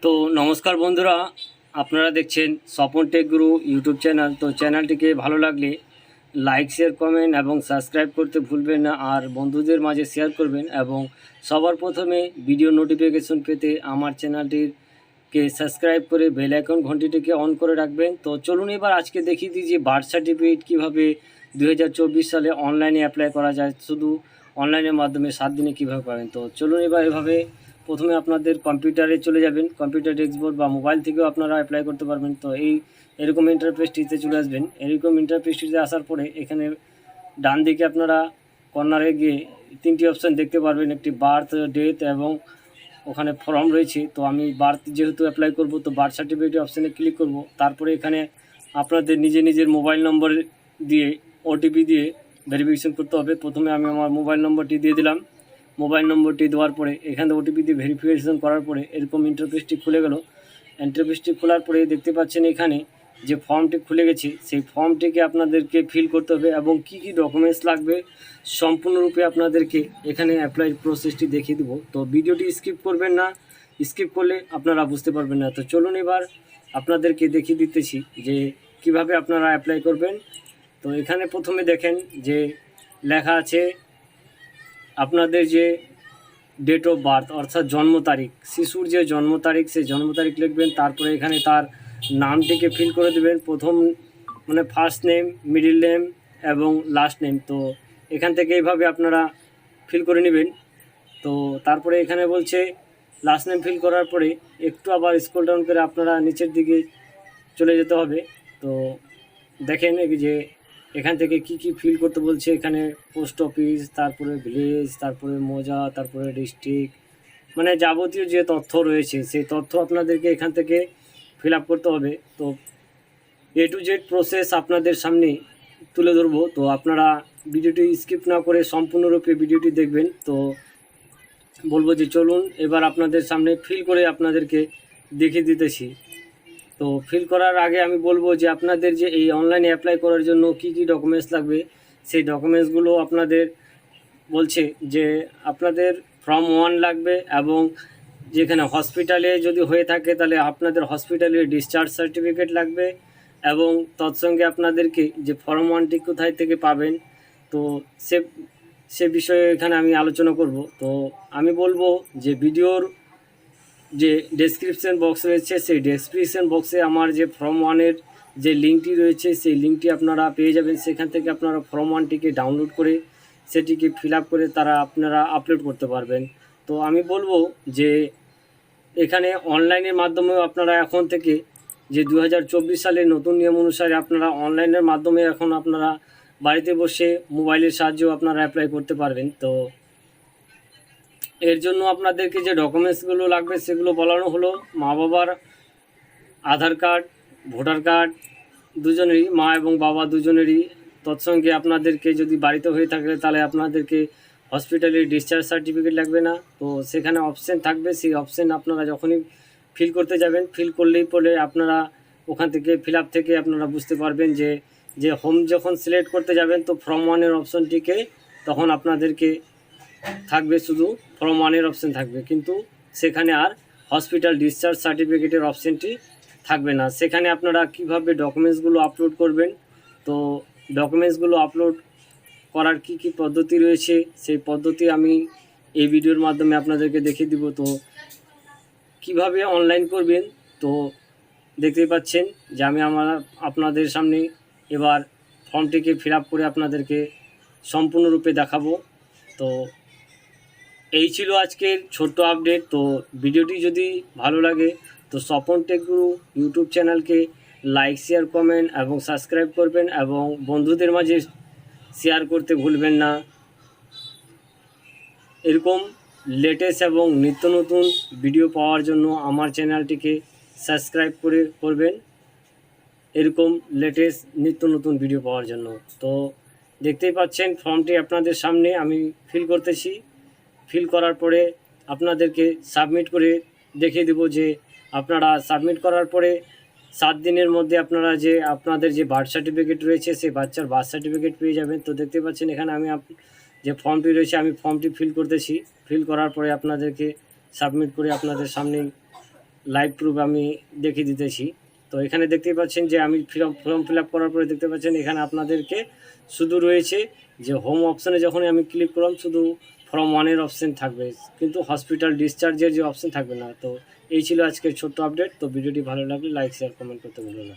তো নমস্কার বন্ধুরা, আপনারা দেখছেন স্বপন টেক গুরু ইউটিউব চ্যানেল। তো চ্যানেলটিকে ভালো লাগলে লাইক, শেয়ার, কমেন্ট এবং সাবস্ক্রাইব করতে ভুলবেন না, আর বন্ধুদের মাঝে শেয়ার করবেন। এবং সবার প্রথমে ভিডিও নোটিফিকেশন পেতে আমার চ্যানেলটিকে সাবস্ক্রাইব করে বেল আইকন ঘন্টিটিকে অন করে রাখবেন। তো চলুন এবার আজকে দেখিয়ে দিই যে বার্থ সার্টিফিকেট কীভাবে 2024 সালে অনলাইনে অ্যাপ্লাই করা যায়, শুধু অনলাইনের মাধ্যমে 7 দিনে কীভাবে পাবেন। তো চলুন এবার এভাবে প্রথমে আপনাদের কম্পিউটারে চলে যাবেন, কম্পিউটার ডেস্কবোর্ড বা মোবাইল থেকেও আপনারা অ্যাপ্লাই করতে পারবেন। তো এরকম ইন্টারফেসটিতে চলে আসবেন। এরকম ইন্টারফেসটিতে আসার পরে এখানে ডান দিকে আপনারা কর্নারে গিয়ে 3টি অপশান দেখতে পারবেন, একটি বার্থ, ডেট এবং ওখানে ফর্ম রয়েছে। তো আমি বার্থ যেহেতু অ্যাপ্লাই করব, তো বার্থ সার্টিফিকেট অপশানে ক্লিক করব। তারপরে এখানে আপনাদের নিজের মোবাইল নম্বর দিয়ে ওটিপি দিয়ে ভেরিফিকেশন করতে হবে। প্রথমে আমি আমার মোবাইল নম্বরটি দিয়ে দিলাম। মোবাইল নম্বরটি দেওয়ার পরে এখানে ওটিপি দিয়ে ভেরিফিকেশন করার পরে এরকম ইন্টারফেসটি খুলে গেল। ইন্টারফেসটি খোলার পরে দেখতে পাচ্ছেন এখানে যে ফর্মটি খুলে গেছে, সেই ফর্মটিকে আপনাদেরকে ফিল করতে হবে এবং কি কি ডকুমেন্টস লাগবে সম্পূর্ণরূপে আপনাদেরকে এখানে অ্যাপ্লাই প্রসেসটি দেখিয়ে দেবো। তো ভিডিওটি স্কিপ করবেন না, স্কিপ করলে আপনারা বুঝতে পারবেন না। তো চলুন এবার আপনাদেরকে দেখিয়ে দিতেছি যে কিভাবে আপনারা অ্যাপ্লাই করবেন। তো এখানে প্রথমে দেখেন যে লেখা আছে আপনাদের যে ডেট অফ বার্থ অর্থাৎ জন্ম তারিখ, শিশুর যে জন্ম তারিখ, সেই জন্ম তারিখ লিখবেন। তারপরে এখানে তার নামটিকে ফিল করে দেবেন, প্রথম মানে ফার্স্ট নেম, মিডিল নেম এবং লাস্ট নেম। তো এখান থেকে এইভাবে আপনারা ফিল করে নেবেন। তো তারপরে এখানে বলছে লাস্ট নেম ফিল করার পরে একটু আবার স্ক্রল ডাউন করে আপনারা নিচের দিকে চলে যেতে হবে। তো দেখেন এই যে এখান থেকে কি কি ফিল করতে বলছে, এখানে পোস্ট অফিস, তারপরে ভিলেজ, তারপরে মৌজা, তারপরে ডিস্ট্রিক্ট, মানে যাবতীয় যে তথ্য রয়েছে সেই তথ্য আপনাদেরকে এখান থেকে ফিল আপ করতে হবে। তো A to Z প্রসেস আপনাদের সামনে তুলে ধরবো। তো আপনারা ভিডিওটি স্কিপ না করে সম্পূর্ণরূপে ভিডিওটি দেখবেন। তো বলবো যে চলুন এবার আপনাদের সামনে ফিল করে আপনাদেরকে দেখিয়ে দিতেছি। তো ফিল করার আগে আমি বলবো যে আপনাদের যে এই অনলাইনে অ্যাপ্লাই করার জন্য কি কি ডকুমেন্টস লাগবে, সেই ডকুমেন্টসগুলো আপনাদের বলছে যে আপনাদের ফর্ম 1 লাগবে, এবং যেখানে হসপিটালে যদি হয়ে থাকে তাহলে আপনাদের হসপিটালের ডিসচার্জ সার্টিফিকেট লাগবে, এবং তৎসঙ্গে আপনাদেরকে যে ফর্ম 1টি কোথায় থেকে পাবেন, তো সে বিষয়ে এখানে আমি আলোচনা করব। তো আমি বলবো যে ভিডিওর যে ডেসক্রিপশন বক্স রয়েছে, সেই ডেসক্রিপশন বক্সে আমার যে ফর্ম 1-এর যে লিঙ্কটি রয়েছে, সেই লিঙ্কটি আপনারা পেয়ে যাবেন। সেখান থেকে আপনারা ফর্ম 1টিকে ডাউনলোড করে সেটিকে ফিল আপ করে আপনারা আপলোড করতে পারবেন। তো আমি বলবো যে এখানে অনলাইনের মাধ্যমেও আপনারা এখন থেকে যে 2024 সালের নতুন নিয়ম অনুসারে আপনারা অনলাইনের মাধ্যমে এখন আপনারা বাড়িতে বসে মোবাইলের সাহায্যেও আপনারা অ্যাপ্লাই করতে পারবেন। তো এর জন্য আপনাদেরকে যে ডকুমেন্টসগুলো লাগবে সেগুলো বলানো হলো, মা বাবার আধার কার্ড, ভোটার কার্ড দুজনেরই, মা এবং বাবা দুজনেরই। তৎসঙ্গে আপনাদেরকে যদি বাড়িতে হয়ে থাকে তাহলে আপনাদেরকে হসপিটালের ডিসচার্জ সার্টিফিকেট লাগবে না। তো সেখানে অপশান থাকবে, সেই অপশান আপনারা যখনই ফিল করতে যাবেন, ফিল করলেই পরে আপনারা ওখান থেকে ফিল আপ থেকে আপনারা বুঝতে পারবেন যে হোম যখন সিলেক্ট করতে যাবেন তো ফর্ম 1-এর অপশানটিকে তখন আপনাদেরকে থাকবে, শুধু ফর্ম 1-এর অপশান থাকবে, কিন্তু সেখানে আর হসপিটাল ডিসচার্জ সার্টিফিকেটের অপশানটি থাকবে না। সেখানে আপনারা কিভাবে ডকুমেন্টসগুলো আপলোড করবেন, তো ডকুমেন্টসগুলো আপলোড করার কি কি পদ্ধতি রয়েছে সেই পদ্ধতি আমি এই ভিডিওর মাধ্যমে আপনাদেরকে দেখিয়ে দিব। তো কিভাবে অনলাইন করবেন, তো দেখতেই পাচ্ছেন যে আমি আপনাদের সামনে এবার ফর্মটিকে ফিল আপ করে আপনাদেরকে সম্পূর্ণরূপে দেখাবো। তো এই ছিল আজকের ছোট্ট আপডেট। তো ভিডিওটি যদি ভালো লাগে তো স্বপন টেক গুরু ইউটিউব চ্যানেলকে লাইক, শেয়ার, কমেন্ট এবং সাবস্ক্রাইব করবেন, এবং বন্ধুদের মাঝে শেয়ার করতে ভুলবেন না। এরকম লেটেস্ট এবং নিত্য নতুন ভিডিও পাওয়ার জন্য আমার চ্যানেলটিকে সাবস্ক্রাইব করবেন, এরকম লেটেস্ট নিত্য নতুন ভিডিও পাওয়ার জন্য। তো দেখতেই পাচ্ছেন ফর্মটি আপনাদের সামনে আমি ফিল করতেছি। ফিল করার পরে আপনাদেরকে সাবমিট করে দেখিয়ে দেব যে আপনারা সাবমিট করার পরে 7 দিনের মধ্যে আপনারা যে আপনাদের যে বার্থ সার্টিফিকেট রয়েছে সেই বাচ্চার বার্থ সার্টিফিকেট পেয়ে যাবেন। তো দেখতে পাচ্ছেন এখানে আমি যে ফর্মটি রয়েছে আমি ফর্মটি ফিল করতেছি। ফিল করার পরে আপনাদেরকে সাবমিট করে আপনাদের সামনে লাইভ প্রুফ আমি দেখিয়ে দিতেছি। তো এখানে দেখতে পাচ্ছেন যে আমি ফর্ম ফিল আপ করার পরে দেখতে পাচ্ছেন এখানে আপনাদেরকে শুধু রয়েছে যে হোম অপশানে যখনই আমি ক্লিক করলাম শুধু ফর্ম 1-এর অপশান থাকবে, কিন্তু হসপিটাল ডিসচার্জের যে অপশান থাকবে না। তো এই ছিল আজকের ছোট্ট আপডেট। তো ভিডিওটি ভালো লাগলে লাইক শেয়ার কমেন্ট করতে ভুলবেন না।